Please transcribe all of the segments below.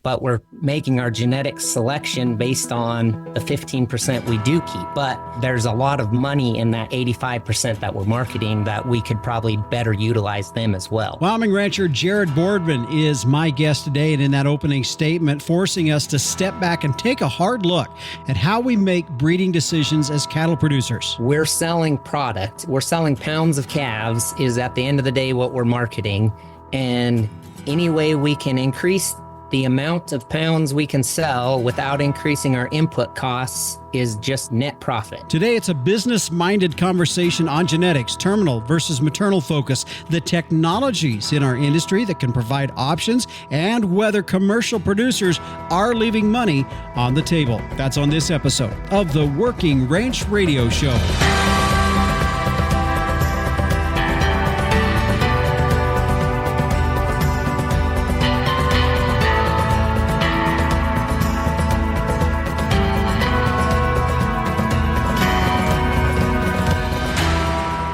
but we're making our genetic selection based on the 15% we do keep. But there's a lot of money in that 85% that we're marketing that we could probably better utilize them as well. Wyoming rancher Jared Boardman is my guest today, and in that opening statement, forcing us to step back and take a hard look at how we make breeding decisions as cattle producers. We're selling product. We're selling pounds of calves is at the end of the day what we're marketing. And any way we can increase the amount of pounds we can sell without increasing our input costs is just net profit. Today, it's a business-minded conversation on genetics, terminal versus maternal focus, the technologies in our industry that can provide options, and whether commercial producers are leaving money on the table. That's on this episode of the Working Ranch Radio Show.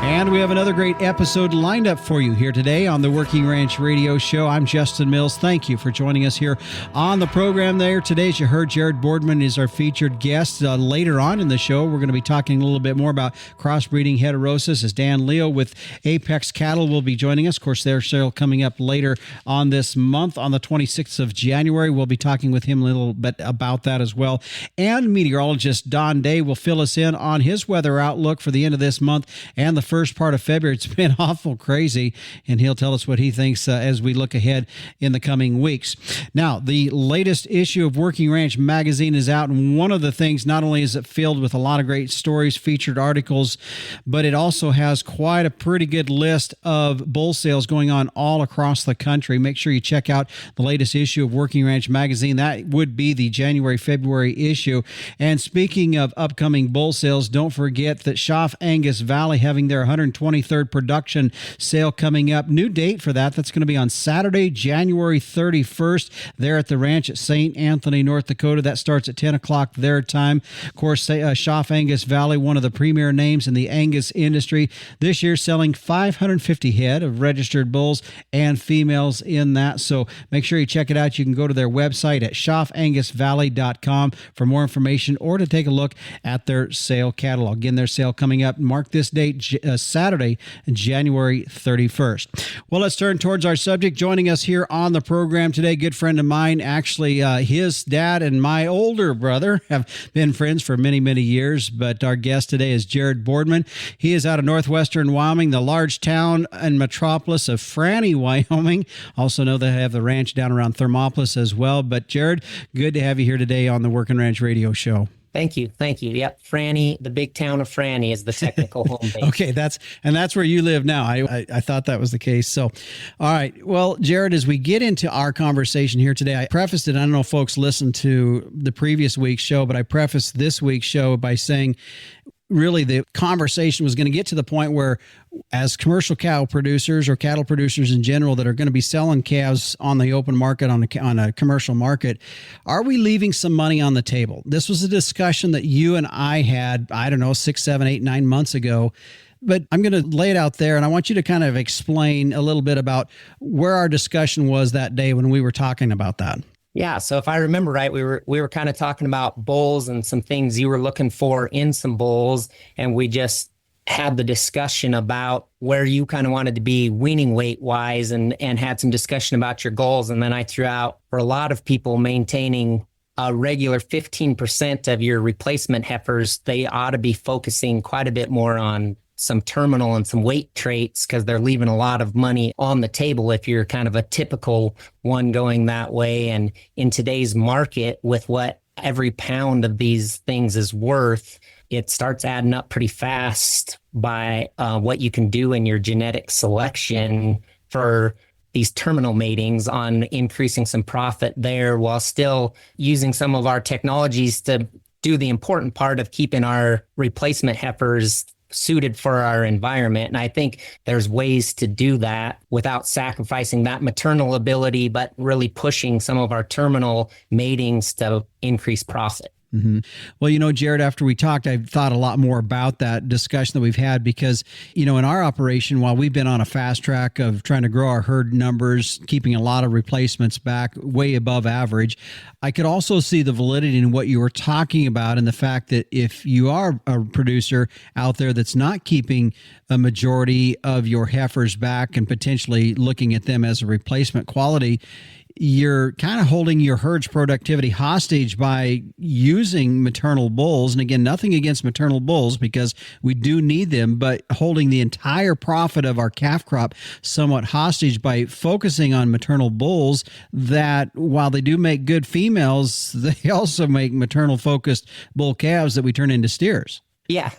And we have another great episode lined up for you here today on the Working Ranch Radio Show. I'm Justin Mills. Thank you for joining us here on the program there. Today, as you heard, Jared Boardman is our featured guest. Later on in the show, we're going to be talking a little bit more about crossbreeding heterosis, as Dan Leo with Apex Cattle will be joining us. Of course, their sale coming up later on this month on the 26th of January. We'll be talking with him a little bit about that as well. And meteorologist Don Day will fill us in on his weather outlook for the end of this month and the first part of February. It's been awful crazy, and he'll tell us what he thinks as we look ahead in the coming weeks. Now, the latest issue of Working Ranch magazine is out, and one of the things, not only is it filled with a lot of great stories, featured articles, but it also has quite a pretty good list of bull sales going on all across the country. Make sure you check out the latest issue of Working Ranch magazine. That would be the January-February issue. And speaking of upcoming bull sales, don't forget that Schaff Angus Valley having their 123rd production sale coming up. New date for that. That's going to be on Saturday, January 31st, there at the ranch at St. Anthony, North Dakota. That starts at 10 o'clock their time. Of course, Schaff Angus Valley, one of the premier names in the Angus industry. This year selling 550 head of registered bulls and females in that. So make sure you check it out. You can go to their website at schaffangusvalley.com for more information or to take a look at their sale catalog. Again, their sale coming up. Mark this date, Saturday, January 31st. Well, let's turn towards our subject. Joining us here on the program today, good friend of mine. Actually, his dad and my older brother have been friends for many, many years, but our guest today is Jared Boardman. He is out of northwestern Wyoming, the large town and metropolis of Franny, Wyoming. Also know they have the ranch down around Thermopolis as well. But Jared, good to have you here today on the Working Ranch Radio Show. Thank you. Thank you. Yep. Franny, the big town of Franny is the technical home base. Okay. That's where you live now. I thought that was the case. So, all right. Well, Jared, as we get into our conversation here today, I prefaced it. I don't know if folks listened to the previous week's show, but I prefaced this week's show by saying, really, the conversation was going to get to the point where, as commercial cow producers or cattle producers in general that are going to be selling calves on the open market, on a commercial market, are we leaving some money on the table? This was a discussion that you and I had, 6, 7, 8, 9 months ago. But I'm going to lay it out there, and I want you to kind of explain a little bit about where our discussion was that day when we were talking about that. Yeah. So if I remember right, we were kind of talking about bulls and some things you were looking for in some bulls. And we just had the discussion about where you kind of wanted to be weaning weight wise and had some discussion about your goals. And then I threw out, for a lot of people, maintaining a regular 15% of your replacement heifers, they ought to be focusing quite a bit more on some terminal and some weight traits, because they're leaving a lot of money on the table if you're kind of a typical one going that way. And in today's market, with what every pound of these things is worth, it starts adding up pretty fast by what you can do in your genetic selection for these terminal matings on increasing some profit there, while still using some of our technologies to do the important part of keeping our replacement heifers suited for our environment. And I think there's ways to do that without sacrificing that maternal ability, but really pushing some of our terminal matings to increase profit. Well, Jared, after we talked, I've thought a lot more about that discussion that we've had because, in our operation, while we've been on a fast track of trying to grow our herd numbers, keeping a lot of replacements back way above average, I could also see the validity in what you were talking about and the fact that if you are a producer out there that's not keeping a majority of your heifers back and potentially looking at them as a replacement quality, you're kind of holding your herd's productivity hostage by using maternal bulls. And again, nothing against maternal bulls because we do need them, but holding the entire profit of our calf crop somewhat hostage by focusing on maternal bulls that while they do make good females, they also make maternal focused bull calves that we turn into steers. Yeah.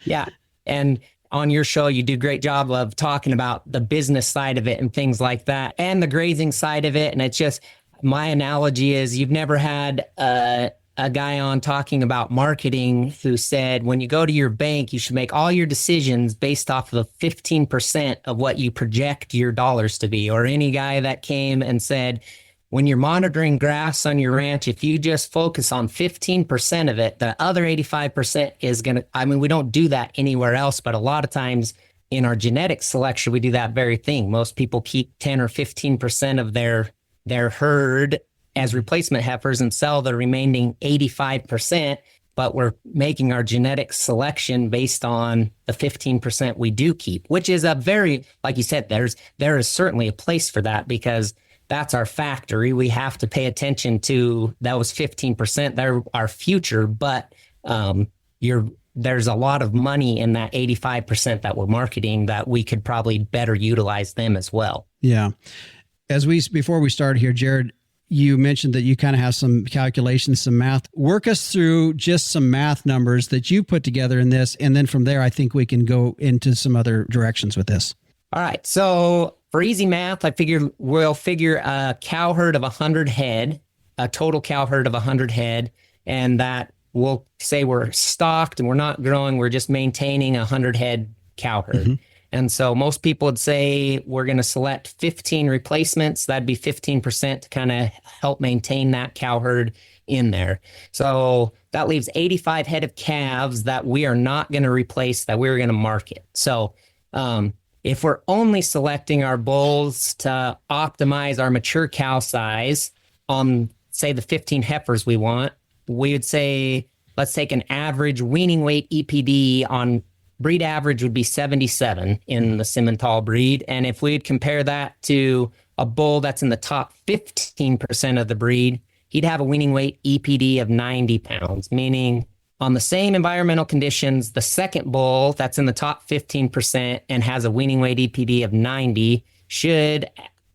Yeah. And on your show, you do a great job of talking about the business side of it and things like that and the grazing side of it. And it's just, my analogy is you've never had a guy on talking about marketing who said, when you go to your bank, you should make all your decisions based off of 15% of what you project your dollars to be. Or any guy that came and said, when you're monitoring grass on your ranch, if you just focus on 15% of it, the other 85% is going to, we don't do that anywhere else, but a lot of times in our genetic selection, we do that very thing. Most people keep 10 or 15% of their herd as replacement heifers and sell the remaining 85%, but we're making our genetic selection based on the 15% we do keep, which is a very, like you said, there is certainly a place for that because that's our factory. We have to pay attention to those 15%. They're our future, but there's a lot of money in that 85% that we're marketing that we could probably better utilize them as well. Yeah. Before we start here, Jared, you mentioned that you kind of have some calculations, some math. Work us through just some math numbers that you put together in this. And then from there, I think we can go into some other directions with this. All right. So for easy math, we'll figure a cow herd of 100 head, a total cow herd of 100 head, and that we'll say we're stocked and we're not growing, we're just maintaining 100 head cow herd. Mm-hmm. And so most people would say we're going to select 15 replacements. That'd be 15% to kind of help maintain that cow herd in there. So that leaves 85 head of calves that we are not going to replace, that we're going to market. So, if we're only selecting our bulls to optimize our mature cow size on, say, the 15 heifers we want, we would say, let's take an average weaning weight EPD on breed average would be 77 in the Simmental breed. And if we'd compare that to a bull that's in the top 15% of the breed, he'd have a weaning weight EPD of 90 pounds, meaning on the same environmental conditions, the second bull that's in the top 15% and has a weaning weight EPD of 90 should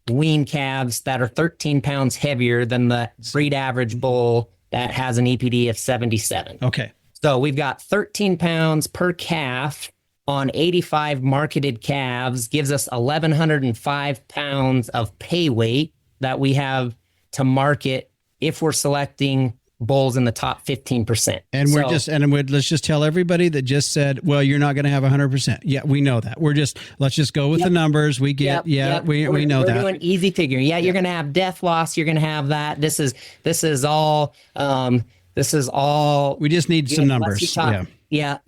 wean calves that are 13 pounds heavier than the breed average bull that has an EPD of 77. Okay. So we've got 13 pounds per calf on 85 marketed calves, gives us 1,105 pounds of pay weight that we have to market if we're selecting bulls in the top 15%. And let's just tell everybody that just said, well, you're not going to have 100%. Yeah, we know that. Let's just go with the numbers. We get, we know that. We're doing easy figuring. Yeah, you're going to have death loss. You're going to have that. This is all, we just need some numbers.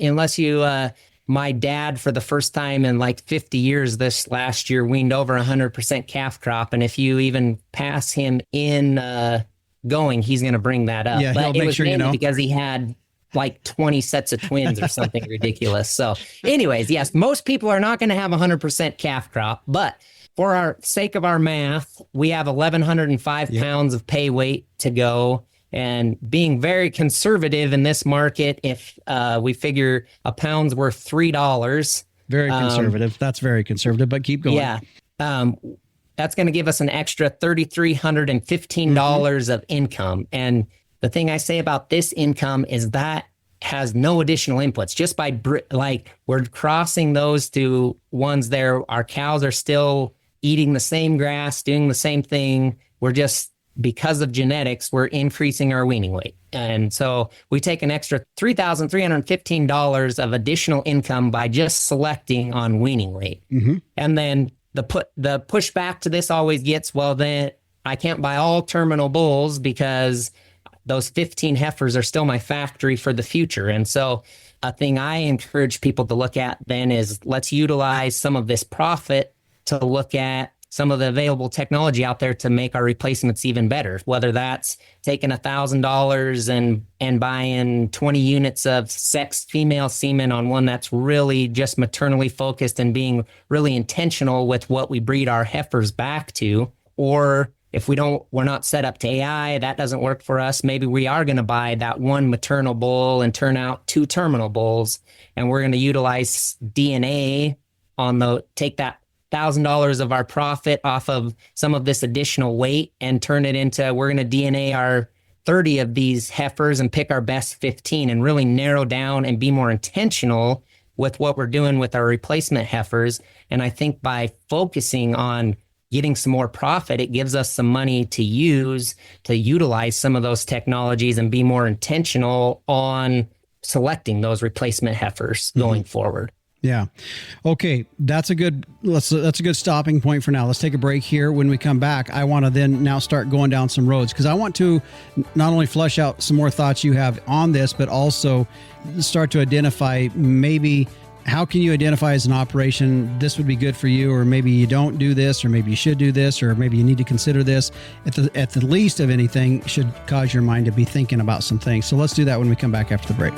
Unless you, my dad, for the first time in like 50 years this last year, weaned over 100% calf crop. And if you even pass him in, going, he's going to bring that up. Yeah, but it was mainly because he had like 20 sets of twins or something ridiculous. So anyways, yes, most people are not going to have 100% calf crop, but for our sake of our math, we have 1,105 pounds of pay weight to go. And being very conservative in this market, if we figure a pound's worth $3. Very conservative. That's very conservative, but keep going. Yeah. That's going to give us an extra $3,315 of income. And the thing I say about this income is that has no additional inputs. Just by we're crossing those two ones there. Our cows are still eating the same grass, doing the same thing. We're just, because of genetics, we're increasing our weaning weight. And so we take an extra $3,315 of additional income by just selecting on weaning weight. Mm-hmm. And then the pushback to this always gets, well, then I can't buy all terminal bulls because those 15 heifers are still my factory for the future. And so a thing I encourage people to look at then is let's utilize some of this profit to look at some of the available technology out there to make our replacements even better, whether that's taking $1,000 and buying 20 units of sexed female semen on one that's really just maternally focused and being really intentional with what we breed our heifers back to. Or if we're not set up to AI, that doesn't work for us. Maybe we are going to buy that one maternal bull and turn out 2 terminal bulls, and we're going to utilize DNA take that $1,000 of our profit off of some of this additional weight and turn it into, we're going to DNA our 30 of these heifers and pick our best 15 and really narrow down and be more intentional with what we're doing with our replacement heifers. And I think by focusing on getting some more profit, it gives us some money to utilize some of those technologies and be more intentional on selecting those replacement heifers going forward. Yeah. Okay. That's a good stopping point for now. Let's take a break here. When we come back, I want to then now start going down some roads, because I want to not only flesh out some more thoughts you have on this, but also start to identify maybe how can you identify as an operation, this would be good for you, or maybe you don't do this, or maybe you should do this, or maybe you need to consider this. At the least of anything, should cause your mind to be thinking about some things. So let's do that when we come back after the break.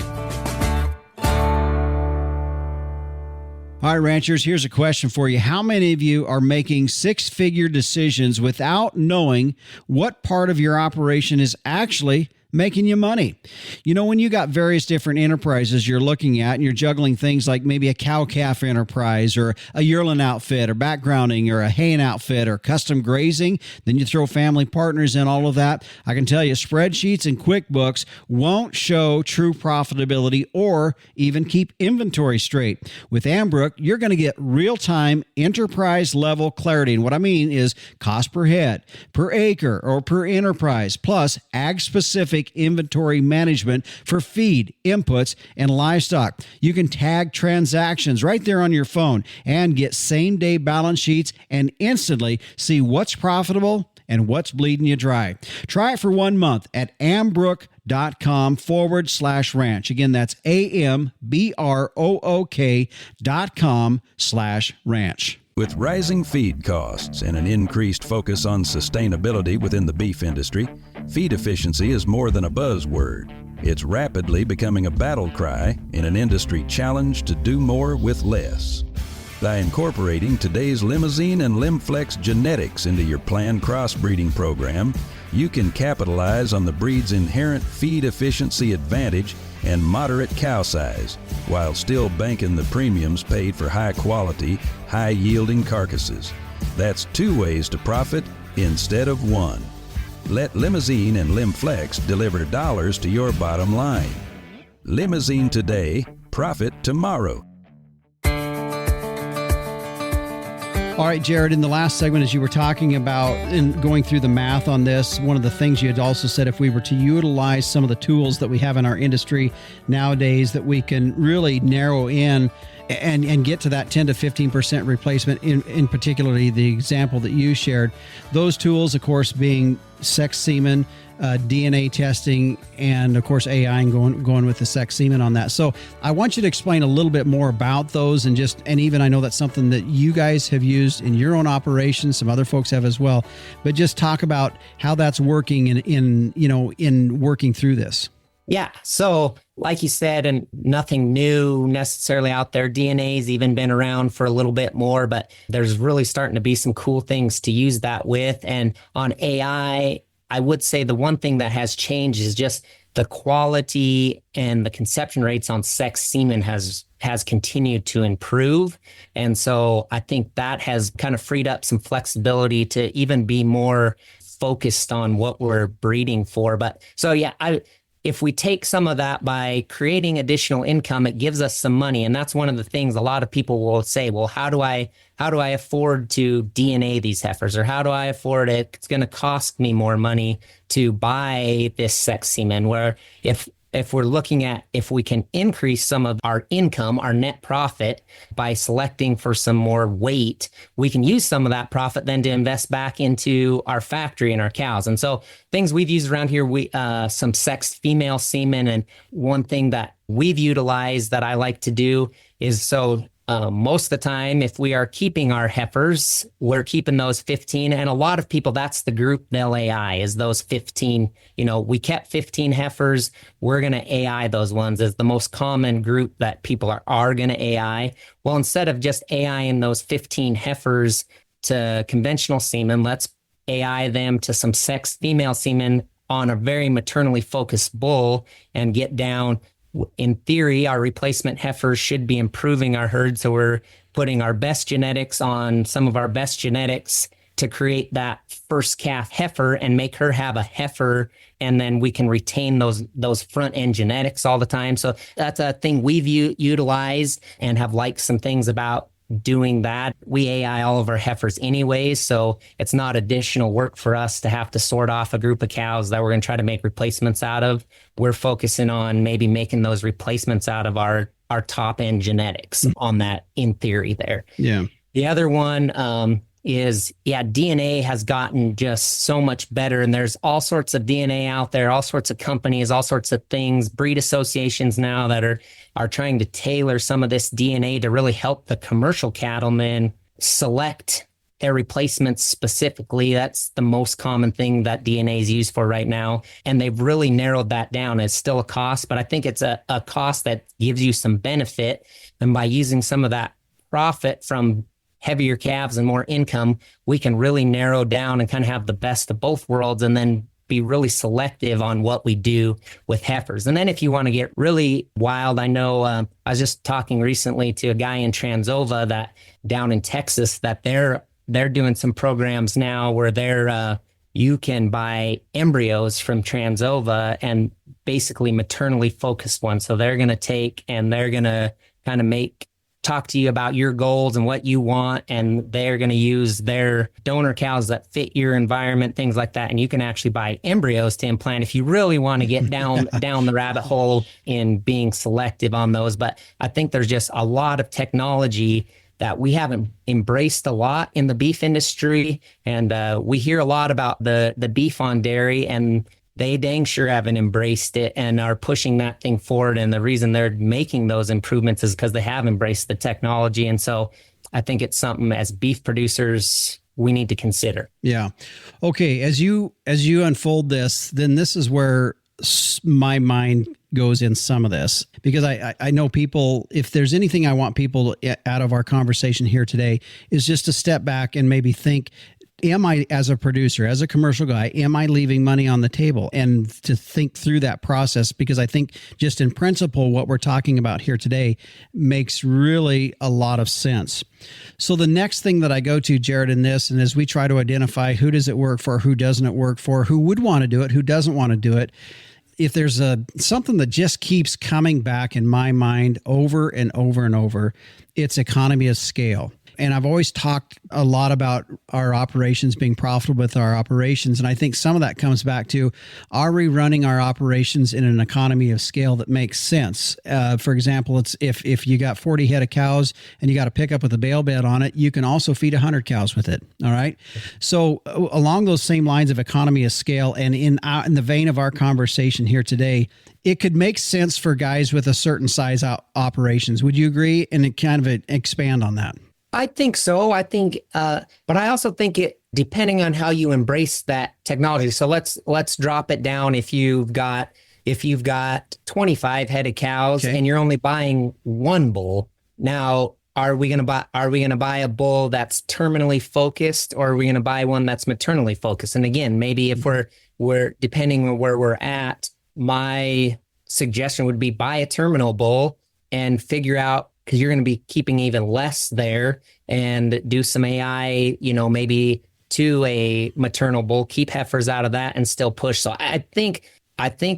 All right, ranchers, here's a question for you. How many of you are making 6-figure decisions without knowing what part of your operation is actually making you money? You know, when you got various different enterprises you're looking at and you're juggling things like maybe a cow-calf enterprise or a yearling outfit or backgrounding or a haying outfit or custom grazing, then you throw family partners in, all of that. I can tell you spreadsheets and QuickBooks won't show true profitability or even keep inventory straight. With Ambrook, you're going to get real-time enterprise level clarity. And what I mean is cost per head, per acre, or per enterprise, plus ag-specific inventory management for feed, inputs, and livestock. You can tag transactions right there on your phone and get same-day balance sheets and instantly see what's profitable and what's bleeding you dry. Try it for 1 month at ambrook.com/ranch. Again, that's ambrook.com/ranch. With rising feed costs and an increased focus on sustainability within the beef industry, feed efficiency is more than a buzzword. It's rapidly becoming a battle cry in an industry challenged to do more with less. By incorporating today's Limousine and Limflex genetics into your planned crossbreeding program, you can capitalize on the breed's inherent feed efficiency advantage and moderate cow size, while still banking the premiums paid for high-quality, high-yielding carcasses. That's 2 ways to profit instead of 1. Let Limousine and Limflex deliver dollars to your bottom line. Limousine today, profit tomorrow. All right, Jared, in the last segment, as you were talking about and going through the math on this, one of the things you had also said, if we were to utilize some of the tools that we have in our industry nowadays, that we can really narrow in and get to that 10 to 15% replacement, in particularly the example that you shared. Those tools, of course, being sex semen, DNA testing, and of course AI, and going with the sex semen on that. So I want you to explain a little bit more about those, and even I know that's something that you guys have used in your own operation, some other folks have as well, but just talk about how that's working in working through this. Yeah. So like you said, and nothing new necessarily out there. DNA's even been around for a little bit more, but there's really starting to be some cool things to use that with. And on AI, I would say the one thing that has changed is just the quality and the conception rates on sex semen has continued to improve. And so I think that has kind of freed up some flexibility to even be more focused on what we're breeding for. But so, yeah, if we take some of that by creating additional income, it gives us some money. And that's one of the things a lot of people will say, well, how do I afford to DNA these heifers? Or how do I afford it? It's going to cost me more money to buy this sex semen. Where if if we're looking at if we can increase some of our income, our net profit by selecting for some more weight, we can use some of that profit then to invest back into our factory and our cows. And so things we've used around here, some sexed female semen. And one thing that we've utilized that I like to do is most of the time, if we are keeping our heifers, we're keeping those 15. And a lot of people, that's the group they'll AI is those 15. We kept 15 heifers. We're going to AI those ones as the most common group that people are going to AI. Well, instead of just AIing those 15 heifers to conventional semen, let's AI them to some sexed female semen on a very maternally focused bull and get down. In theory, our replacement heifers should be improving our herd. So we're putting our best genetics on some of our best genetics to create that first calf heifer and make her have a heifer. And then we can retain those front end genetics all the time. So that's a thing we've utilized and have liked some things about doing that. We AI all of our heifers anyways, so it's not additional work for us to have to sort off a group of cows that we're going to try to make replacements out of. We're focusing on maybe making those replacements out of our top end genetics on that in theory there. Yeah. The other one DNA has gotten just so much better, and there's all sorts of DNA out there, all sorts of companies, all sorts of things, breed associations now that are trying to tailor some of this DNA to really help the commercial cattlemen select their replacements specifically. That's the most common thing that DNA is used for right now. And they've really narrowed that down. It's still a cost, but I think it's a cost that gives you some benefit. And by using some of that profit from heavier calves and more income, we can really narrow down and kind of have the best of both worlds and then be really selective on what we do with heifers. And then if you want to get really wild, I know I was just talking recently to a guy in Transova that down in Texas that they're doing some programs now where you can buy embryos from Transova and basically maternally focused ones. So they're going to take and they're going to kind of talk to you about your goals and what you want, and they're going to use their donor cows that fit your environment, things like that. And you can actually buy embryos to implant if you really want to get down the rabbit hole in being selective on those. But I think there's just a lot of technology that we haven't embraced a lot in the beef industry. And we hear a lot about the beef on dairy, and they dang sure haven't embraced it and are pushing that thing forward. And the reason they're making those improvements is because they have embraced the technology. And so I think it's something as beef producers we need to consider. Yeah. Okay. As you unfold this, then this is where my mind goes in some of this, because I know people, if there's anything I want people out of our conversation here today is just to step back and maybe think, am I, as a producer, as a commercial guy, am I leaving money on the table? And to think through that process, because I think just in principle, what we're talking about here today makes really a lot of sense. So the next thing that I go to, Jared, in this, and as we try to identify who does it work for, who doesn't it work for, who would want to do it, who doesn't want to do it, if there's something that just keeps coming back in my mind over and over and over, it's economy of scale. And I've always talked a lot about our operations being profitable with our operations. And I think some of that comes back to, are we running our operations in an economy of scale that makes sense? For example, it's if you got 40 head of cows and you got a pickup with a bale bed on it, you can also feed 100 cows with it. All right. So along those same lines of economy of scale, and in the vein of our conversation here today, it could make sense for guys with a certain size operations. Would you agree? And kind of expand on that. I think so. I think, but I also think it, depending on how you embrace that technology. So let's drop it down. If you've got 25 head of cows and you're only buying one bull, now are we going to buy a bull that's terminally focused, or are we going to buy one that's maternally focused? And again, maybe if we're depending on where we're at, my suggestion would be buy a terminal bull and figure out, because you're going to be keeping even less there, and do some AI, maybe to a maternal bull, keep heifers out of that and still push. So I think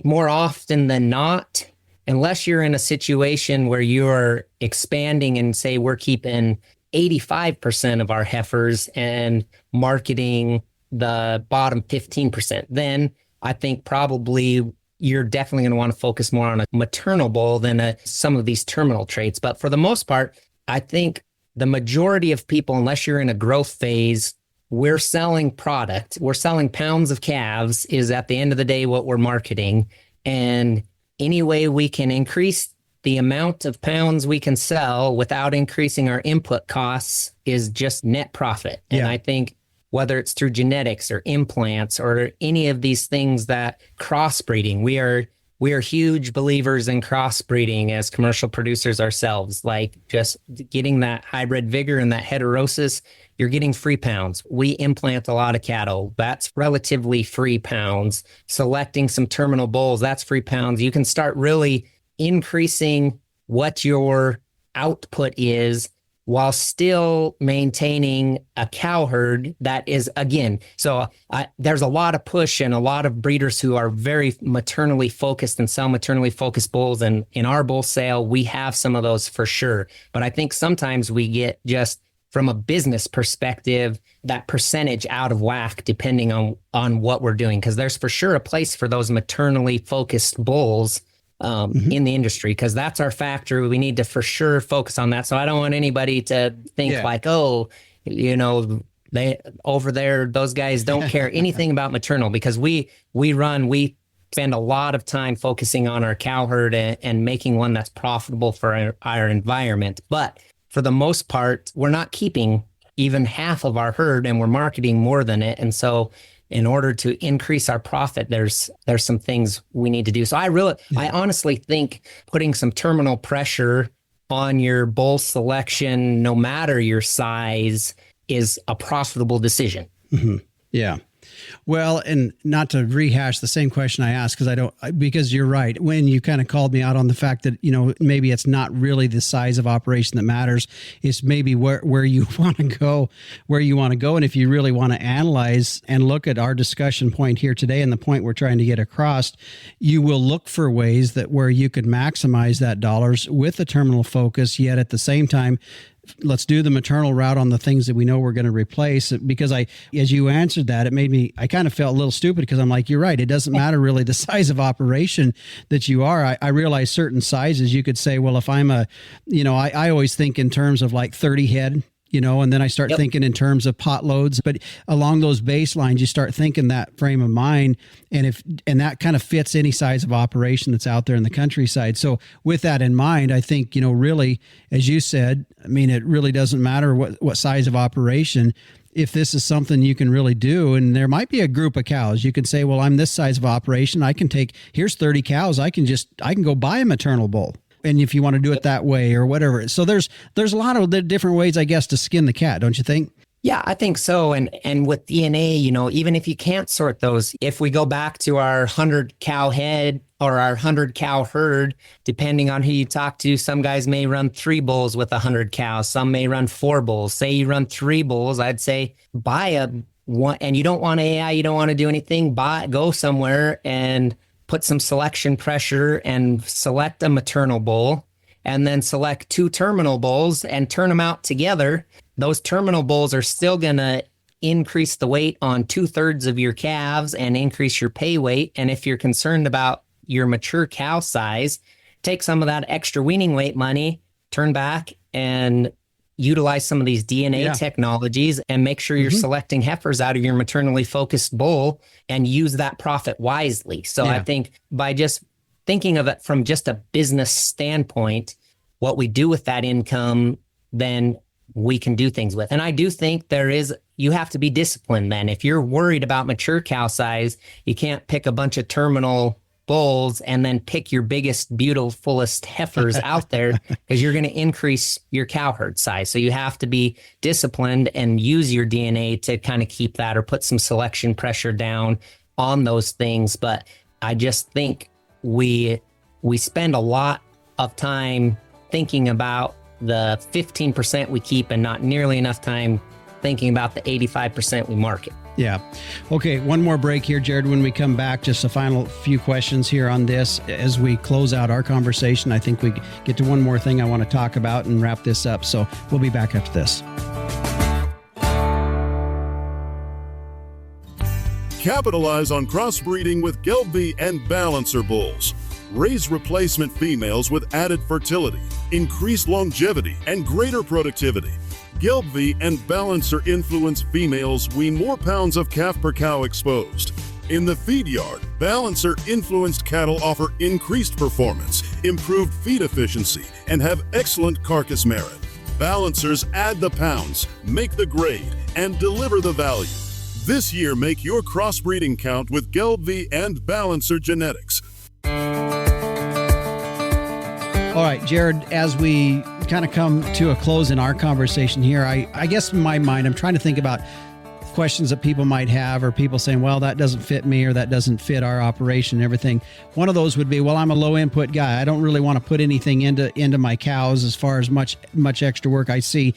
more often than not, unless you're in a situation where you're expanding and say we're keeping 85% of our heifers and marketing the bottom 15%, then I think probably you're definitely going to want to focus more on a maternal bull than some of these terminal traits. But for the most part, I think the majority of people, unless you're in a growth phase, we're selling product. We're selling pounds of calves is at the end of the day what we're marketing. And any way we can increase the amount of pounds we can sell without increasing our input costs is just net profit. And I think whether it's through genetics or implants or any of these things that crossbreeding, we are huge believers in crossbreeding as commercial producers ourselves, like just getting that hybrid vigor and that heterosis, you're getting free pounds. We implant a lot of cattle. That's relatively free pounds. Selecting some terminal bulls, that's free pounds. You can start really increasing what your output is while still maintaining a cow herd that is, again, there's a lot of push and a lot of breeders who are very maternally focused and sell maternally focused bulls. And in our bull sale, we have some of those for sure. But I think sometimes we get just from a business perspective, that percentage out of whack, depending on what we're doing. Because there's for sure a place for those maternally focused bulls in the industry, because that's our factory. We need to for sure focus on that. So I don't want anybody to think like, oh, they over there, those guys don't care anything about maternal, because we spend a lot of time focusing on our cow herd and making one that's profitable for our environment. But for the most part, we're not keeping even half of our herd, and we're marketing more than it. And so in order to increase our profit, there's some things we need to do. So I honestly think putting some terminal pressure on your bull selection, no matter your size, is a profitable decision. Mm-hmm. Yeah. Well, and not to rehash the same question I asked, because you're right. When you kind of called me out on the fact that, maybe it's not really the size of operation that matters. It's maybe where you want to go, And if you really want to analyze and look at our discussion point here today and the point we're trying to get across, you will look for ways that where you could maximize that dollars with a terminal focus, yet at the same time, let's do the maternal route on the things that we know we're going to replace. Because as you answered that, I kind of felt a little stupid, because I'm like, you're right. It doesn't matter really the size of operation that you are. I realize certain sizes you could say, well, if I'm I always think in terms of like 30 head, and then I start thinking in terms of pot loads. But along those baselines, you start thinking that frame of mind, and that kind of fits any size of operation that's out there in the countryside. So with that in mind, I think, really, as you said, it really doesn't matter what size of operation. If this is something you can really do, and there might be a group of cows, you can say, well, I'm this size of operation. Here's 30 cows. I can go buy a maternal bull. And if you want to do it that way or whatever. So there's a lot of different ways, I guess, to skin the cat, don't you think? Yeah, I think so. And with DNA, even if you can't sort those, if we go back to our 100 cow head or our 100 cow herd, depending on who you talk to, some guys may run 3 bulls with 100 cows. Some may run 4 bulls. Say you run 3 bulls, I'd say buy one, and you don't want AI, you don't want to do anything, go somewhere and put some selection pressure and select a maternal bull, and then select 2 terminal bulls and turn them out together. Those terminal bulls are still going to increase the weight on 2/3 of your calves and increase your pay weight. And if you're concerned about your mature cow size, take some of that extra weaning weight money, turn back and utilize some of these DNA technologies and make sure you're selecting heifers out of your maternally focused bull and use that profit wisely. So I think by just thinking of it from just a business standpoint, what we do with that income, then we can do things with. And I do think you have to be disciplined then. If you're worried about mature cow size, you can't pick a bunch of terminal bulls and then pick your biggest, beautifulest heifers out there, because you're going to increase your cow herd size. So you have to be disciplined and use your DNA to kind of keep that, or put some selection pressure down on those things. But I just think we spend a lot of time thinking about the 15% we keep and not nearly enough time thinking about the 85% we market. Yeah. Okay, one more break here, Jared. When we come back, just a final few questions here on this as we close out our conversation. I think we get to one more thing I want to talk about and wrap this up. So we'll be back after this. Capitalize on crossbreeding with Gelbvieh and Balancer bulls. Raise replacement females with added fertility, increased longevity, and greater productivity. Gelbvieh and Balancer influence females wean more pounds of calf per cow exposed. In the feed yard, Balancer influenced cattle offer increased performance, improved feed efficiency, and have excellent carcass merit. Balancers add the pounds, make the grade, and deliver the value. This year, make your crossbreeding count with Gelbvieh and Balancer genetics. All right, Jared, as we kind of come to a close in our conversation here, I guess in my mind, I'm trying to think about questions that people might have, or people saying, well, that doesn't fit me, or that doesn't fit our operation and everything. One of those would be, well, I'm a low input guy. I don't really want to put anything into my cows as far as much extra work. I see,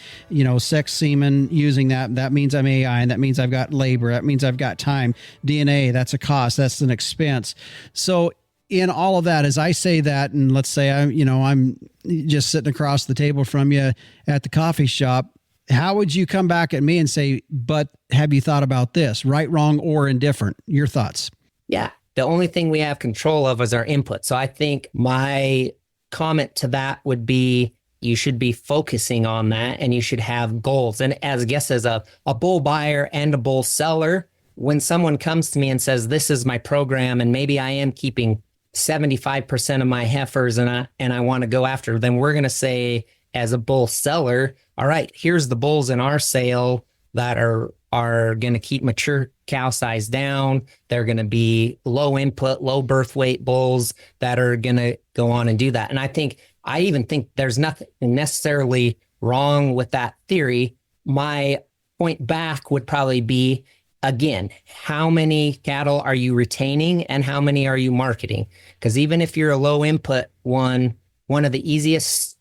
sex semen using that means I'm AI, and that means I've got labor. That means I've got time. DNA, that's a cost. That's an expense. So in all of that, as I say that, and let's say I'm just sitting across the table from you at the coffee shop, how would you come back at me and say, but have you thought about this? Right, wrong, or indifferent? Your thoughts? Yeah. The only thing we have control of is our input. So I think my comment to that would be, you should be focusing on that, and you should have goals. And as a bull buyer and a bull seller, when someone comes to me and says, this is my program, and maybe I am keeping 75% of my heifers and I want to go after, then we're going to say, as a bull seller, all right, here's the bulls in our sale that are going to keep mature cow size down. They're going to be low input, low birth weight bulls that are going to go on and do that. And I even think there's nothing necessarily wrong with that theory. My point back would probably be, again, how many cattle are you retaining and how many are you marketing? Because even if you're a low input one of the easiest,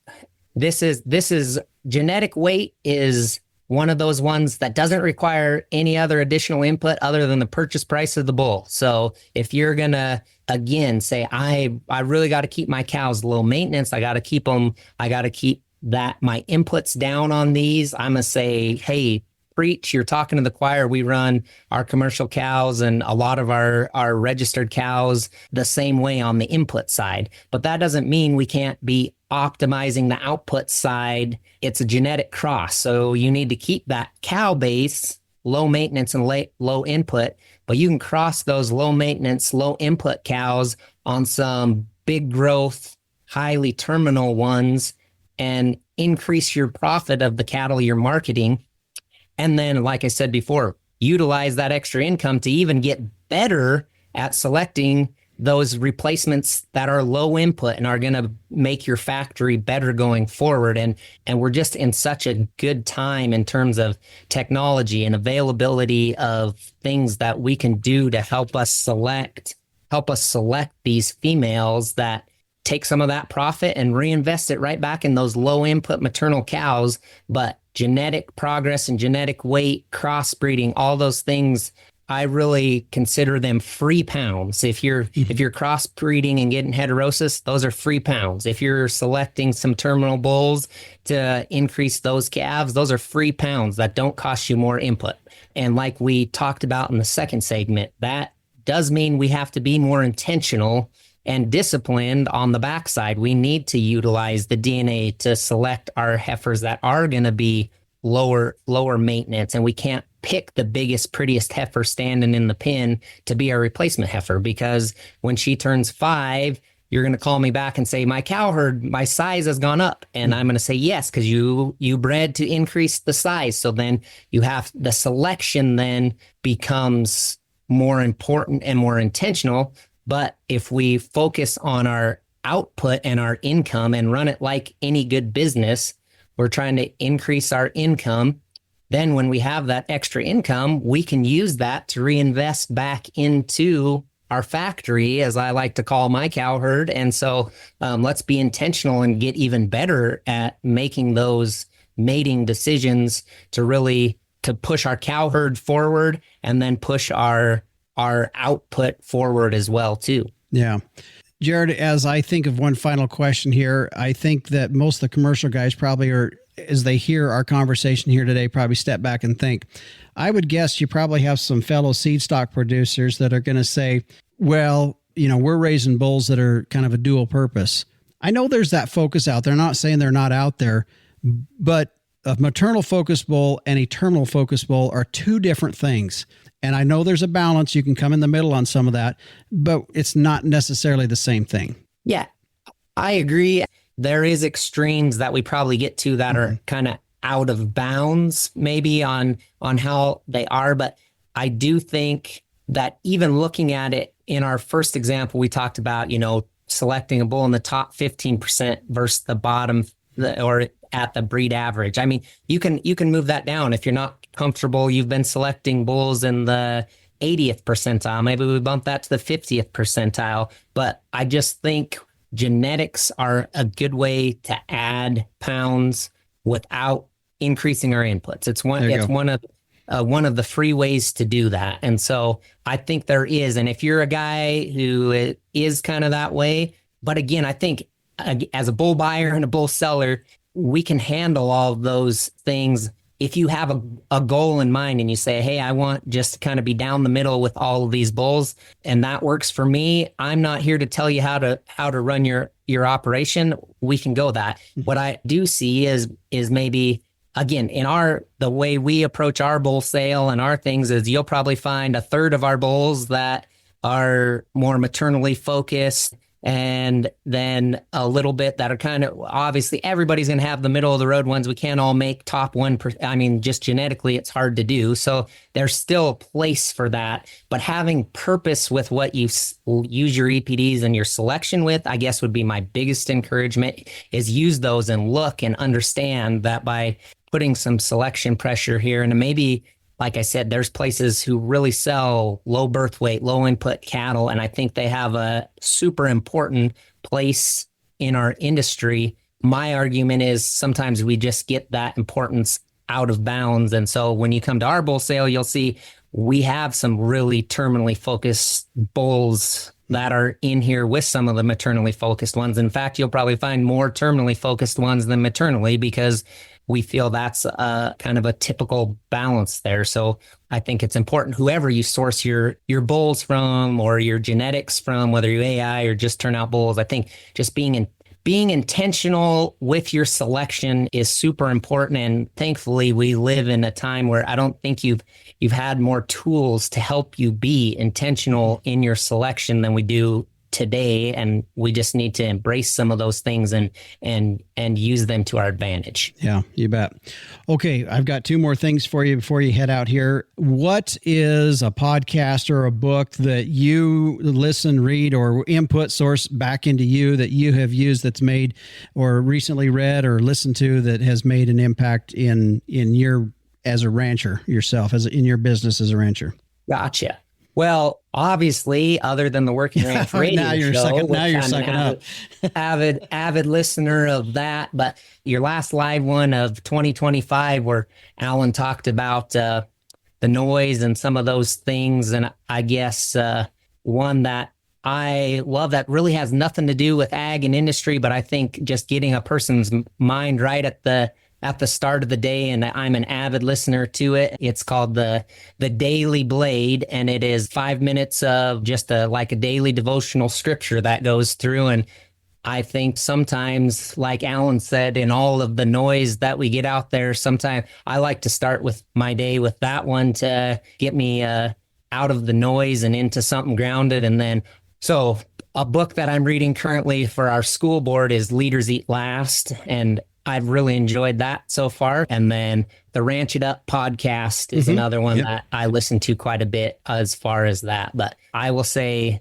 this is genetic weight is one of those ones that doesn't require any other additional input other than the purchase price of the bull. So if you're going to, again, say, I really got to keep my cows low maintenance, I got to keep my inputs down on these, I'm going to say, hey, preach, you're talking to the choir. We run our commercial cows and a lot of our registered cows the same way on the input side. But that doesn't mean we can't be optimizing the output side. It's a genetic cross. So you need to keep that cow base low maintenance and low input, but you can cross those low maintenance, low input cows on some big growth, highly terminal ones and increase your profit of the cattle you're marketing. And then, like I said before, utilize that extra income to even get better at selecting those replacements that are low input and are going to make your factory better going forward. And we're just in such a good time in terms of technology and availability of things that we can do to help us select these females that take some of that profit and reinvest it right back in those low input maternal cows. But genetic progress and genetic weight, crossbreeding, all those things, I really consider them free pounds. If you're crossbreeding and getting heterosis, those are free pounds. If you're selecting some terminal bulls to increase those calves, those are free pounds that don't cost you more input. And like we talked about in the second segment, that does mean we have to be more intentional and disciplined on the backside. We need to utilize the DNA to select our heifers that are going to be lower maintenance, and we can't pick the biggest, prettiest heifer standing in the pen to be our replacement heifer, because when she turns 5, you're going to call me back and say, my cow herd, my size has gone up. And I'm going to say, yes, because you bred to increase the size. So then the selection then becomes more important and more intentional. But if we focus on our output and our income and run it like any good business, we're trying to increase our income. Then when we have that extra income, we can use that to reinvest back into our factory, as I like to call my cow herd. And so let's be intentional and get even better at making those mating decisions to push our cow herd forward and then push our output forward as well too. Yeah. Jared, as I think of one final question here, I think that most of the commercial guys probably are, as they hear our conversation here today, probably step back and think. I would guess you probably have some fellow seed stock producers that are going to say, well, we're raising bulls that are kind of a dual purpose. I know there's that focus out there. I'm not saying they're not out there, but a maternal focus bull and a terminal focus bull are two different things. And I know there's a balance. You can come in the middle on some of that, but it's not necessarily the same thing. Yeah, I agree. There is extremes that we probably get to that are kind of out of bounds, maybe on how they are. But I do think that even looking at it in our first example, we talked about, selecting a bull in the top 15% versus the bottom or at the breed average. I mean, you can move that down if you're not comfortable. You've been selecting bulls in the 80th percentile. Maybe we bump that to the 50th percentile. But I just think genetics are a good way to add pounds without increasing our inputs. It's one of the free ways to do that. And so I think there is. And if you're a guy who is kind of that way, but again, I think as a bull buyer and a bull seller, we can handle all of those things. If you have a goal in mind and you say, hey, I want just to kind of be down the middle with all of these bulls, and that works for me, I'm not here to tell you how to run your operation. We can go that. What I do see is maybe, again, in the way we approach our bull sale and our things is you'll probably find a third of our bulls that are more maternally focused, and then a little bit that are kind of, obviously everybody's going to have the middle of the road ones. We can't all make top 1%. I mean, just genetically, it's hard to do. So there's still a place for that. But having purpose with what you use your EPDs and your selection with, I guess would be my biggest encouragement, is use those and look and understand that by putting some selection pressure here, and maybe, like I said, there's places who really sell low birth weight, low input cattle, and I think they have a super important place in our industry. My argument is sometimes we just get that importance out of bounds. And so when you come to our bull sale, you'll see we have some really terminally focused bulls that are in here with some of the maternally focused ones. In fact, you'll probably find more terminally focused ones than maternally, because we feel that's kind of a typical balance there. So I think it's important, whoever you source your bulls from or your genetics from, whether you AI or just turn out bulls, I think just being intentional with your selection is super important. And thankfully, we live in a time where I don't think you've had more tools to help you be intentional in your selection than we do today, and we just need to embrace some of those things and use them to our advantage. Yeah, you bet. Okay, I've got two more things for you before you head out here. What is a podcast or a book that you listen, read, or input source back into you that you have used that's made, or recently read or listened to, that has made an impact in your, as a rancher yourself, in your business as a rancher? Gotcha. Well, obviously, other than the Working Ranch radio now you're show, sucking up. avid listener of that. But your last live one of 2025, where Alan talked about the noise and some of those things, and I guess one that I love that really has nothing to do with ag and industry, but I think just getting a person's mind right at the start of the day, and I'm an avid listener to it. It's called the Daily Blade, and it is 5 minutes of just a daily devotional scripture that goes through. And I think sometimes, like Alan said, in all of the noise that we get out there, sometimes I like to start with my day with that one to get me out of the noise and into something grounded. And then, so a book that I'm reading currently for our school board is Leaders Eat Last, and I've really enjoyed that so far. And then the Ranch It Up podcast is another one that I listen to quite a bit as far as that. But I will say,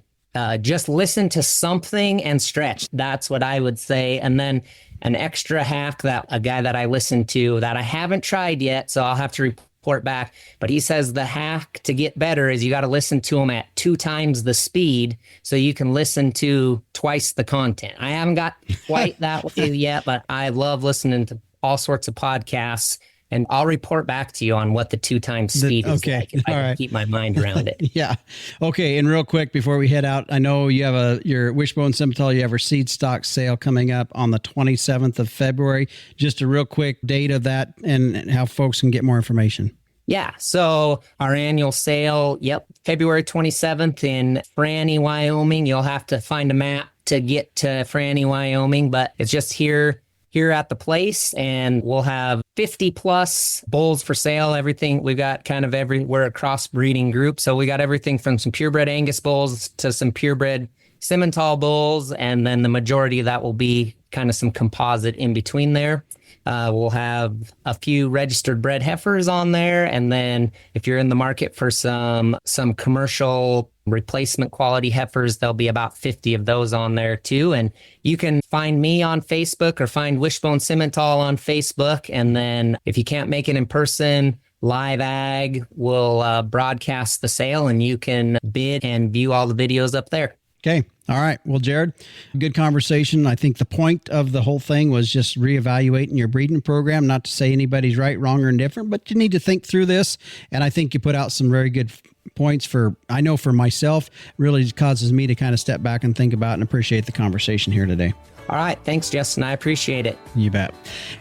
just listen to something and stretch. That's what I would say. And then an extra hack that a guy that I listen to that I haven't tried yet, so I'll have to report back, but he says the hack to get better is you got to listen to them at 2 times the speed so you can listen to twice the content. I haven't got quite that way yet, but I love listening to all sorts of podcasts and I'll report back to you on what the 2 times speed is okay. like if I All can right. keep my mind around it. Yeah. Okay. And real quick before we head out, I know you have your Wishbone Simmental, you have your seed stock sale coming up on the 27th of February. Just a real quick date of that and how folks can get more information. Yeah. So our annual sale, February 27th in Franny, Wyoming. You'll have to find a map to get to Franny, Wyoming, but it's just here at the place, and we'll have 50 plus bulls for sale. Everything we've got we're a crossbreeding group. So we got everything from some purebred Angus bulls to some purebred Simmental bulls. And then the majority of that will be kind of some composite in between there. We'll have a few registered bred heifers on there. And then if you're in the market for some commercial replacement quality heifers, there'll be about 50 of those on there too. And you can find me on Facebook or find Wishbone Simmental on Facebook. And then if you can't make it in person, Live Ag will broadcast the sale, and you can bid and view all the videos up there. Okay. All right. Well, Jared, good conversation. I think the point of the whole thing was just reevaluating your breeding program. Not to say anybody's right, wrong, or indifferent, but you need to think through this. And I think you put out some very good points I know for myself, really causes me to kind of step back and think about and appreciate the conversation here today. All right. Thanks, Justin. I appreciate it. You bet.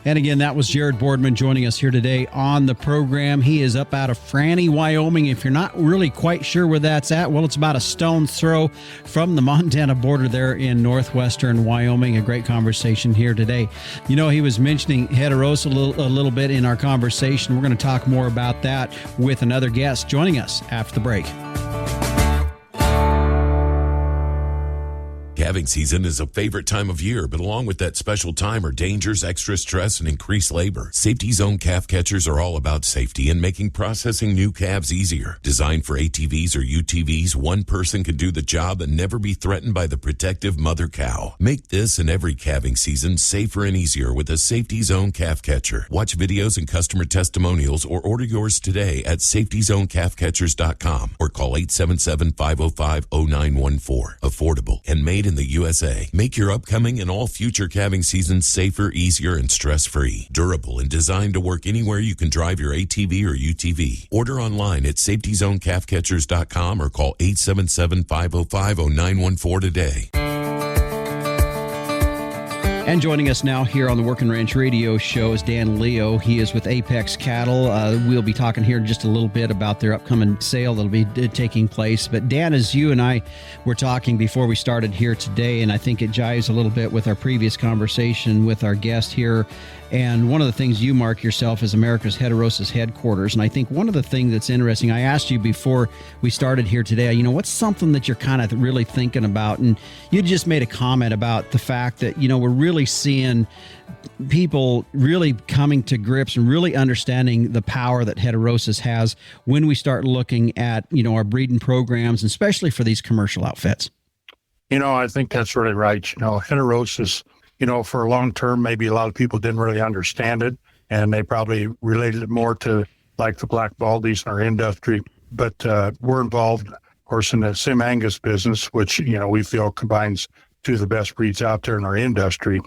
And again, that was Jared Boardman joining us here today on the program. He is up out of Franny, Wyoming. If you're not really quite sure where that's at, well, it's about a stone's throw from the Montana border there in northwestern Wyoming. A great conversation here today. You know, he was mentioning heterosis a little bit in our conversation. We're going to talk more about that with another guest joining us after the break. Calving season is a favorite time of year, but along with that special time are dangers, extra stress, and increased labor. Safety Zone calf catchers are all about safety and making processing new calves easier. Designed for ATVs or UTVs, one person can do the job and never be threatened by the protective mother cow. Make this and every calving season safer and easier with a Safety Zone calf catcher. Watch videos and customer testimonials or order yours today at safetyzonecalfcatchers.com or call 877-505-0914. Affordable and made in the USA. Make your upcoming and all future calving seasons safer, easier, and stress-free. Durable and designed to work anywhere you can drive your ATV or UTV. Order online at safetyzonecalfcatchers.com or call 877-505-0914 today. And joining us now here on the Working Ranch Radio Show is Dan Leo. He is with Apex Cattle. We'll be talking here in just a little bit about their upcoming sale that'll be taking place. But Dan, as you and I were talking before we started here today, and I think it jives a little bit with our previous conversation with our guest here. And one of the things you mark yourself as America's Heterosis headquarters. And I think one of the things that's interesting, I asked you before we started here today, you know, what's something that you're kind of really thinking about? And you just made a comment about the fact that, you know, we're really seeing people really coming to grips and really understanding the power that heterosis has when we start looking at, you know, our breeding programs, especially for these commercial outfits. You know, I think that's really right. You know, heterosis, you know, for a long term, maybe a lot of people didn't really understand it, and they probably related it more to like the black baldies in our industry. But we're involved, of course, in the Sim Angus business, which, you know, we feel combines two of the best breeds out there in our industry.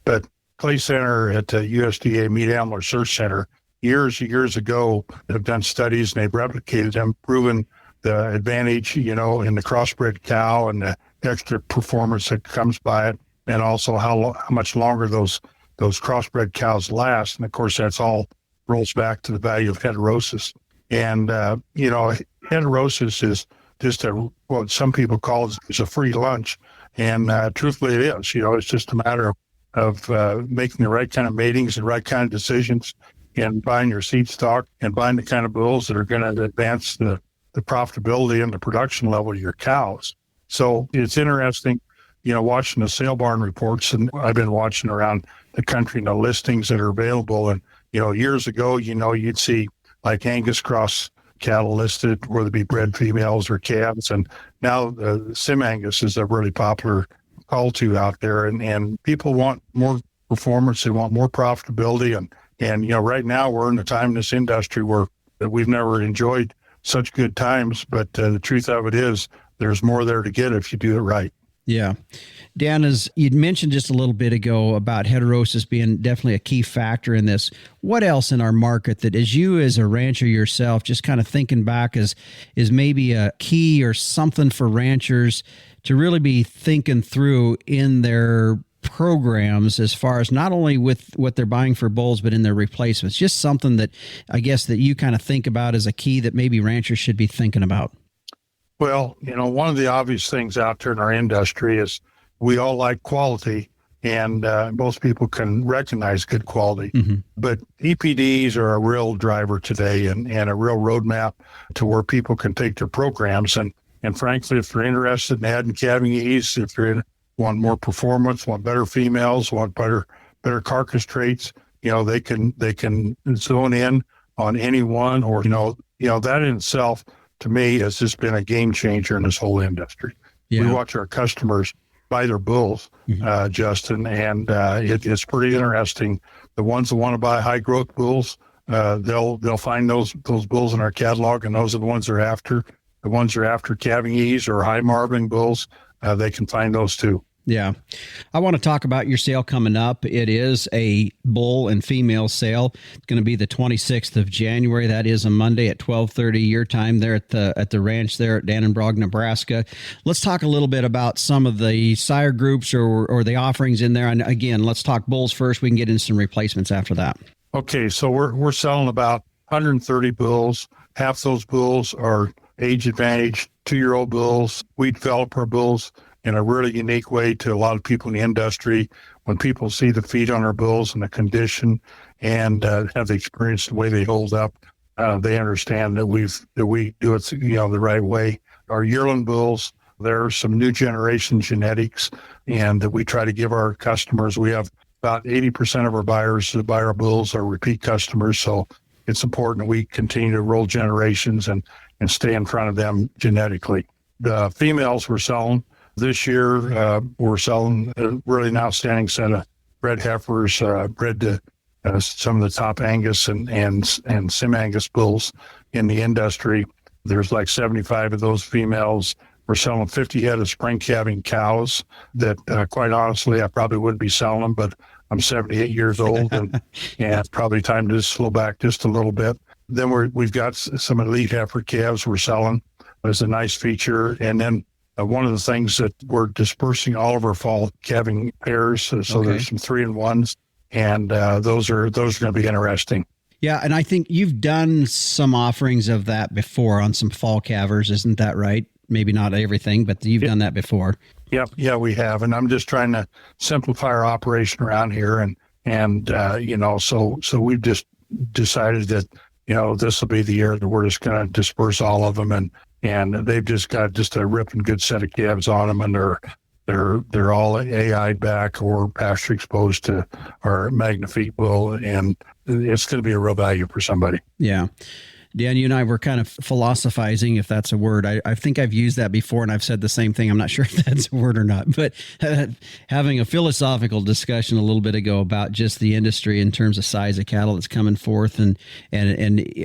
But Clay Center at the USDA Meat Animal Research Center years ago have done studies, and they've replicated them, proven the advantage, you know, in the crossbred cow and the extra performance that comes by it, and also how much longer those crossbred cows last. And of course, that's all rolls back to the value of heterosis. And, you know, heterosis is just what some people call is a free lunch. And truthfully, it is. You know, it's just a matter of making the right kind of matings and right kind of decisions, and buying your seed stock and buying the kind of bulls that are going to advance the profitability and the production level of your cows. So it's interesting, you know, watching the sale barn reports, and I've been watching around the country, the listings that are available. And, you know, years ago, you know, you'd see like Angus cross cattle listed, whether it be bred females or calves. And now the Sim Angus is a really popular call to out there. And people want more performance. They want more profitability. And, you know, right now we're in a time in this industry where we've never enjoyed such good times. But the truth of it is there's more there to get if you do it right. Yeah. Dan, as you'd mentioned just a little bit ago about heterosis being definitely a key factor in this, what else in our market that as you as a rancher yourself, just kind of thinking back is maybe a key or something for ranchers to really be thinking through in their programs as far as not only with what they're buying for bulls, but in their replacements? Just something that I guess that you kind of think about as a key that maybe ranchers should be thinking about. Well, one of the obvious things out there in our industry is we all like quality, and most people can recognize good quality. Mm-hmm. But EPDs are a real driver today and a real roadmap to where people can take their programs. And frankly, if they're interested in adding calving ease, if they want more performance, want better females, want better carcass traits, they can zone in on any one, or that in itself, to me, has just been a game changer in this whole industry. Yeah. We watch our customers buy their bulls, Justin, and it's pretty interesting. The ones that want to buy high growth bulls, they'll find those bulls in our catalog, and those are the ones they're after. The ones that are after calving ease or high marbling bulls, they can find those too. Yeah. I want to talk about your sale coming up. It is a bull and female sale. It's going to be the 26th of January. That is a Monday at 12:30 your time there at the ranch there at Dannenbrog, Nebraska. Let's talk a little bit about some of the sire groups or the offerings in there. And again, let's talk bulls first. We can get into some replacements after that. Okay. So we're selling about 130 bulls. Half those bulls are age advantage 2-year-old bulls. We develop our bulls in a really unique way to a lot of people in the industry. When people see the feet on our bulls and the condition and have the experience the way they hold up, they understand that we do it the right way. Our yearling bulls, there are some new generation genetics, and that we try to give our customers. We have about 80% of our buyers that buy our bulls are repeat customers, so it's important that we continue to roll generations and stay in front of them genetically. The females we're selling this year, we're selling a really an outstanding set of bred heifers, bred to some of the top Angus and Sim Angus bulls in the industry. There's like 75 of those females. We're selling 50 head of spring calving cows that, quite honestly, I probably wouldn't be selling them, but I'm 78 years old and it's probably time to slow back just a little bit. Then we've got some elite heifer calves we're selling as a nice feature. And then one of the things that we're dispersing all of our fall calving pairs. So there's some 3-in-1s, and those are going to be interesting. Yeah, and I think you've done some offerings of that before on some fall calvers, isn't that right? Maybe not everything, but you've done that before. Yep. Yeah, we have. And I'm just trying to simplify our operation around here. So we've just decided that, this will be the year that we're just going to disperse all of them. And they've just got just a ripping good set of calves on them. And they're all AI'd back or pasture exposed to our Magnafeet bull. And it's going to be a real value for somebody. Yeah. Dan, you and I were kind of philosophizing, if that's a word. I think I've used that before, and I've said the same thing. I'm not sure if that's a word or not, but having a philosophical discussion a little bit ago about just the industry in terms of size of cattle that's coming forth, and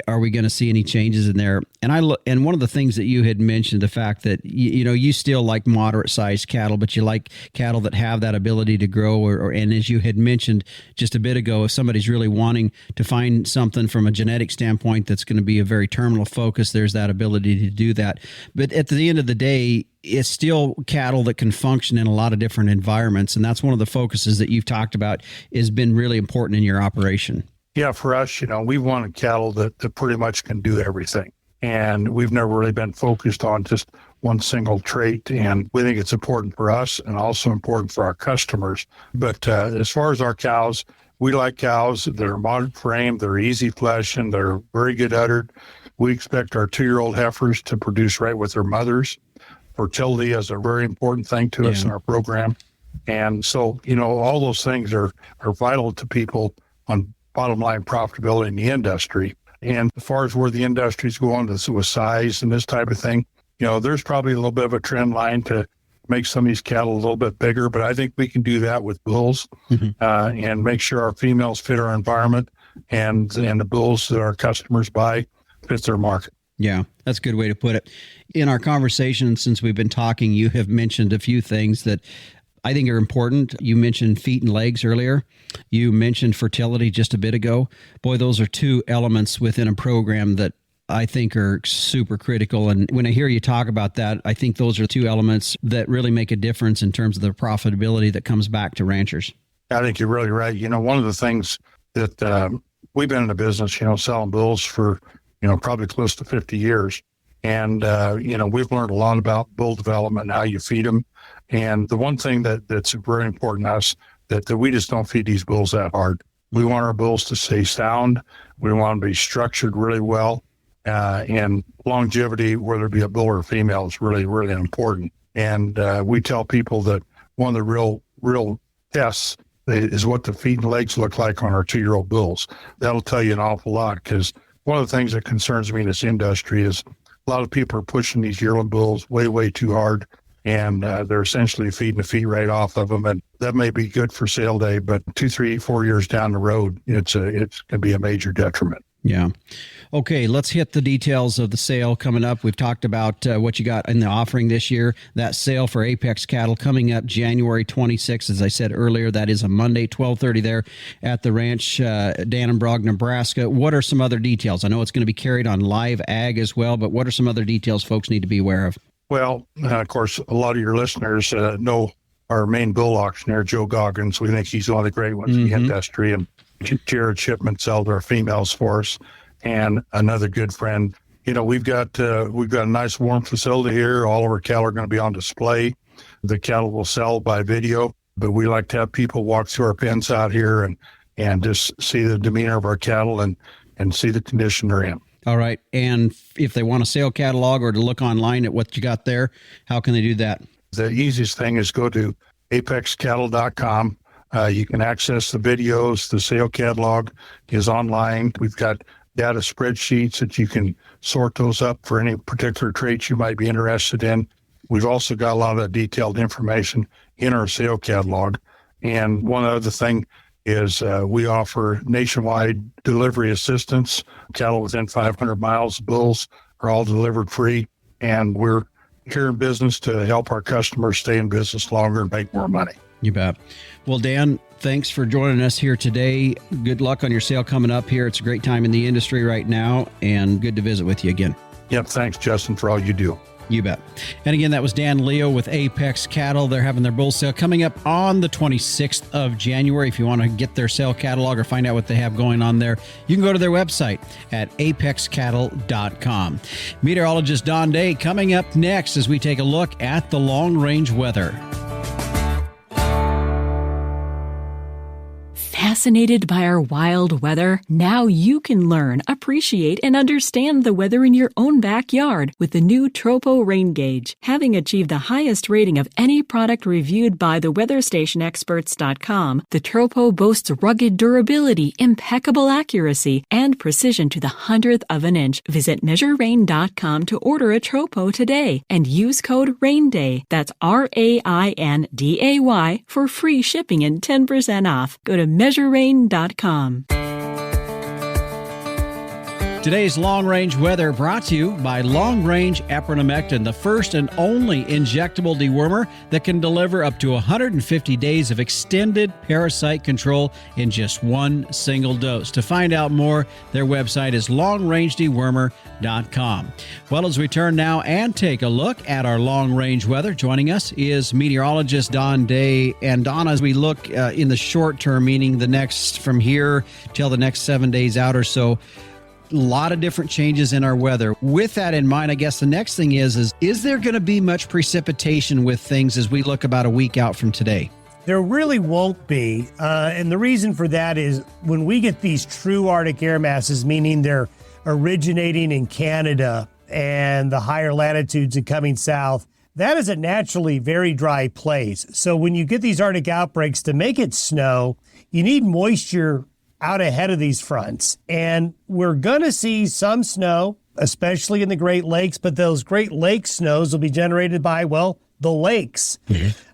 are we going to see any changes in there? And one of the things that you had mentioned, the fact that you still like moderate sized cattle, but you like cattle that have that ability to grow, and as you had mentioned just a bit ago, if somebody's really wanting to find something from a genetic standpoint that's going to be a very terminal focus, there's that ability to do that. But at the end of the day, it's still cattle that can function in a lot of different environments. And that's one of the focuses that you've talked about has been really important in your operation. Yeah, for us, we wanted cattle that pretty much can do everything. And we've never really been focused on just one single trait. And we think it's important for us and also important for our customers. But as far as our cows, we like cows that are moderate frame, they're easy flesh, and they're very good uddered. We expect our 2-year-old heifers to produce right with their mothers. Fertility is a very important thing to us in our program. And so, all those things are vital to people on bottom line profitability in the industry. And as far as where the industry is going with size and this type of thing, there's probably a little bit of a trend line to make some of these cattle a little bit bigger, but I think we can do that with bulls and make sure our females fit our environment and the bulls that our customers buy fit their market. Yeah, that's a good way to put it. In our conversation, since we've been talking, you have mentioned a few things that I think are important. You mentioned feet and legs earlier. You mentioned fertility just a bit ago. Boy, those are two elements within a program that I think are super critical. And when I hear you talk about that, I think those are two elements that really make a difference in terms of the profitability that comes back to ranchers. I think you're really right. One of the things that we've been in the business, selling bulls for, probably close to 50 years. And, we've learned a lot about bull development and how you feed them. And the one thing that's very important to us, that we just don't feed these bulls that hard. We want our bulls to stay sound. We want them to be structured really well. And longevity, whether it be a bull or a female, is really, really important. And we tell people that one of the real tests is what the feet and legs look like on our 2-year-old bulls. That'll tell you an awful lot, because one of the things that concerns me in this industry is a lot of people are pushing these yearling bulls way, way too hard, and they're essentially feeding the feet right off of them. And that may be good for sale day, but 2, 3, 4 years down the road, it's going to be a major detriment. Yeah. Okay, let's hit the details of the sale coming up. We've talked about what you got in the offering this year. That sale for Apex Cattle coming up January 26th. As I said earlier, that is a Monday, 12:30 there at the ranch, Dannenbrog, Nebraska. What are some other details? I know it's going to be carried on Live Ag as well, but what are some other details folks need to be aware of? Well, of course, a lot of your listeners know our main bull auctioneer, Joe Goggins. We think he's one of the great ones in the industry. And Jared Shipman sells our females for us. And another good friend, we've got a nice warm facility here. All of our cattle are going to be on display. The cattle will sell by video, but we like to have people walk through our pens out here and just see the demeanor of our cattle and see the condition they're in. All right. And if they want a sale catalog or to look online at what you got there, how can they do that? The easiest thing is go to apexcattle.com. You can access the videos. The sale catalog is online. We've got data spreadsheets that you can sort those up for any particular traits you might be interested in. We've also got a lot of detailed information in our sale catalog. And one other thing is we offer nationwide delivery assistance. Cattle within 500 miles, bulls are all delivered free. And we're here in business to help our customers stay in business longer and make more money. You bet. Well, Dan, thanks for joining us here today. Good luck on your sale coming up here. It's a great time in the industry right now, and good to visit with you again. Yep. Thanks, Justin, for all you do. You bet. And again, that was Dan Leo with Apex Cattle. They're having their bull sale coming up on the 26th of January. If you want to get their sale catalog or find out what they have going on there, you can go to their website at apexcattle.com. Meteorologist Don Day coming up next as we take a look at the long-range weather. Fascinated by our wild weather? Now you can learn, appreciate, and understand the weather in your own backyard with the new Tropo Rain Gauge. Having achieved the highest rating of any product reviewed by the weatherstationexperts.com, the Tropo boasts rugged durability, impeccable accuracy, and precision to the 100th of an inch. Visit measurerain.com to order a Tropo today and use code RAINDAY. That's RAINDAY for free shipping and 10% off. Go to measurerain.com. Today's Long Range Weather brought to you by Long Range Epronamectin, the first and only injectable dewormer that can deliver up to 150 days of extended parasite control in just one single dose. To find out more, their website is longrangedewormer.com. Well, as we turn now and take a look at our long range weather, joining us is meteorologist Don Day. And Don, as we look in the short term, meaning the next from here till the next 7 days out or so, a lot of different changes in our weather. With that in mind, I guess the next thing is there going to be much precipitation with things as we look about a week out from today? There really won't be. And the reason for that is when we get these true Arctic air masses, meaning they're originating in Canada and the higher latitudes and coming south, that is a naturally very dry place. So when you get these Arctic outbreaks, to make it snow, you need moisture out ahead of these fronts. And we're going to see some snow, especially in the Great Lakes, but those Great Lakes snows will be generated by, well, the lakes,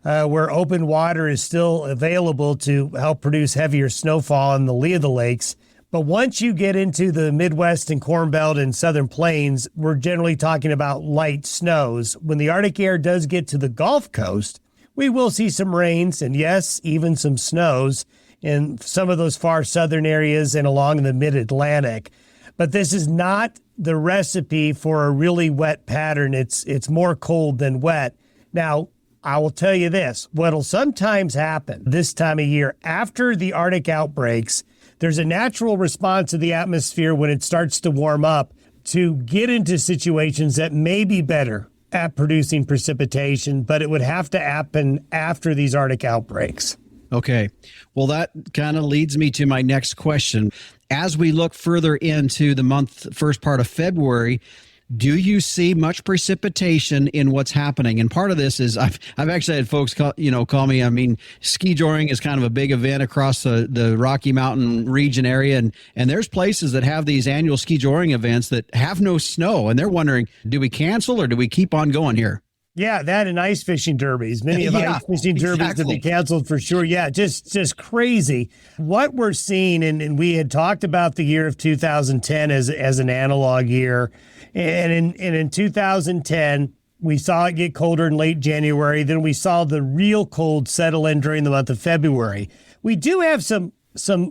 where open water is still available to help produce heavier snowfall in the lee of the lakes. But once you get into the Midwest and Corn Belt and Southern Plains, we're generally talking about light snows. When the Arctic air does get to the Gulf Coast, we will see some rains and, yes, even some snows in some of those far southern areas and along the mid-Atlantic. But this is not the recipe for a really wet pattern. It's more cold than wet. Now, I will tell you this. What'll sometimes happen this time of year after the Arctic outbreaks, there's a natural response of the atmosphere when it starts to warm up to get into situations that may be better at producing precipitation, but it would have to happen after these Arctic outbreaks. Okay. Well, that kind of leads me to my next question. As we look further into the first part of February, do you see much precipitation in what's happening? And part of this is I've actually had folks call me. I mean, ski joring is kind of a big event across the Rocky Mountain region area. And there's places that have these annual ski joring events that have no snow. And they're wondering, do we cancel or do we keep on going here? Yeah, that and ice fishing derbies. Many of ice fishing derbies have been canceled for sure. Yeah, just crazy. What we're seeing, and we had talked about the year of 2010 as an analog year. And in 2010, we saw it get colder in late January. Then we saw the real cold settle in during the month of February. We do have some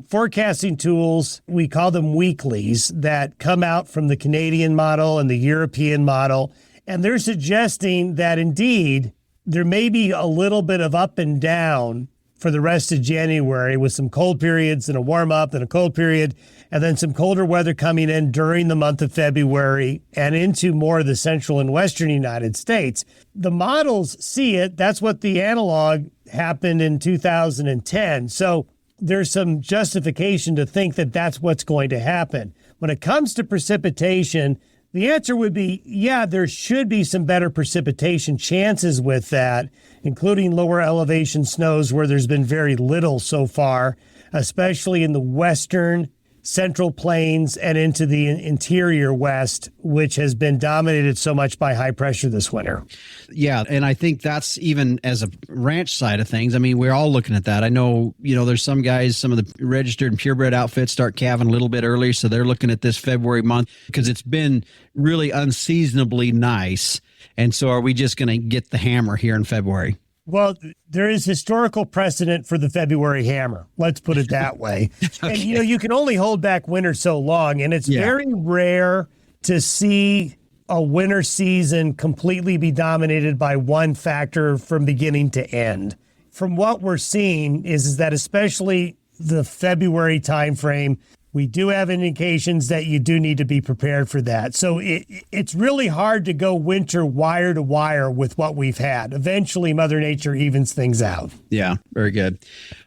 forecasting tools, we call them weeklies, that come out from the Canadian model and the European model. And they're suggesting that indeed there may be a little bit of up and down for the rest of January with some cold periods and a warm up and a cold period, and then some colder weather coming in during the month of February and into more of the central and western United States. The models see it. That's what the analog happened in 2010. So there's some justification to think that that's what's going to happen. When it comes to precipitation, the answer would be, yeah, there should be some better precipitation chances with that, including lower elevation snows where there's been very little so far, especially in the western, central plains and into the interior west, which has been dominated so much by high pressure this winter. Yeah, and I think that's even as a ranch side of things. I mean, we're all looking at that. I know, there's some guys, some of the registered and purebred outfits start calving a little bit early, so they're looking at this February month because it's been really unseasonably nice. And so are we just going to get the hammer here in February? Well, there is historical precedent for the February hammer. Let's put it that way. Okay. And, you can only hold back winter so long, and it's very rare to see a winter season completely be dominated by one factor from beginning to end. From what we're seeing is that especially the February timeframe, we do have indications that you do need to be prepared for that. So it's really hard to go winter wire to wire with what we've had. Eventually, Mother Nature evens things out. Yeah, very good.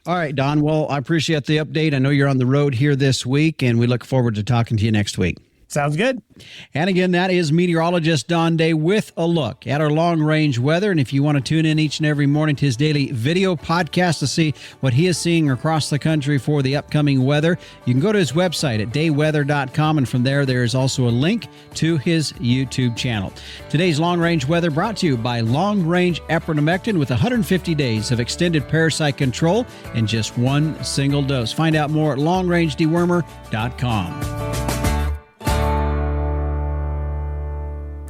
All right, Don. Well, I appreciate the update. I know you're on the road here this week, and we look forward to talking to you next week. Sounds good. And again, that is meteorologist Don Day with a look at our long-range weather. And if you want to tune in each and every morning to his daily video podcast to see what he is seeing across the country for the upcoming weather, you can go to his website at dayweather.com. And from there is also a link to his YouTube channel. Today's long-range weather brought to you by Long Range Epronamectin with 150 days of extended parasite control in just one single dose. Find out more at longrangedewormer.com.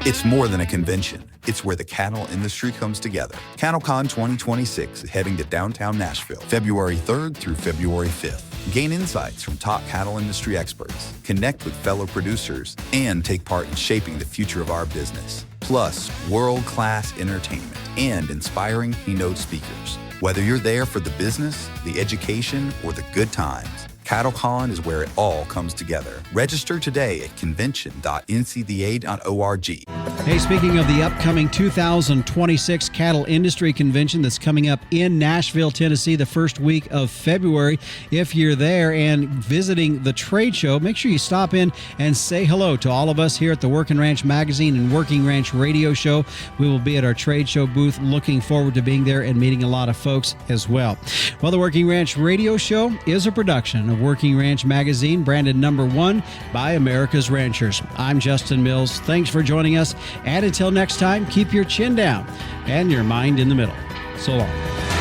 It's more than a convention. It's where the cattle industry comes together. CattleCon 2026 is heading to downtown Nashville, February 3rd through February 5th. Gain insights from top cattle industry experts, connect with fellow producers, and take part in shaping the future of our business. Plus, world-class entertainment and inspiring keynote speakers. Whether you're there for the business, the education, or the good times, CattleCon is where it all comes together. Register today at convention.ncda.org. Hey, speaking of the upcoming 2026 Cattle Industry Convention that's coming up in Nashville, Tennessee, the first week of February, if you're there and visiting the trade show, make sure you stop in and say hello to all of us here at the Working Ranch Magazine and Working Ranch Radio Show. We will be at our trade show booth, looking forward to being there and meeting a lot of folks as well. Well, the Working Ranch Radio Show is a production of Working Ranch Magazine, branded #1 by America's Ranchers. I'm Justin Mills. Thanks for joining us. And until next time, keep your chin down and your mind in the middle. So long.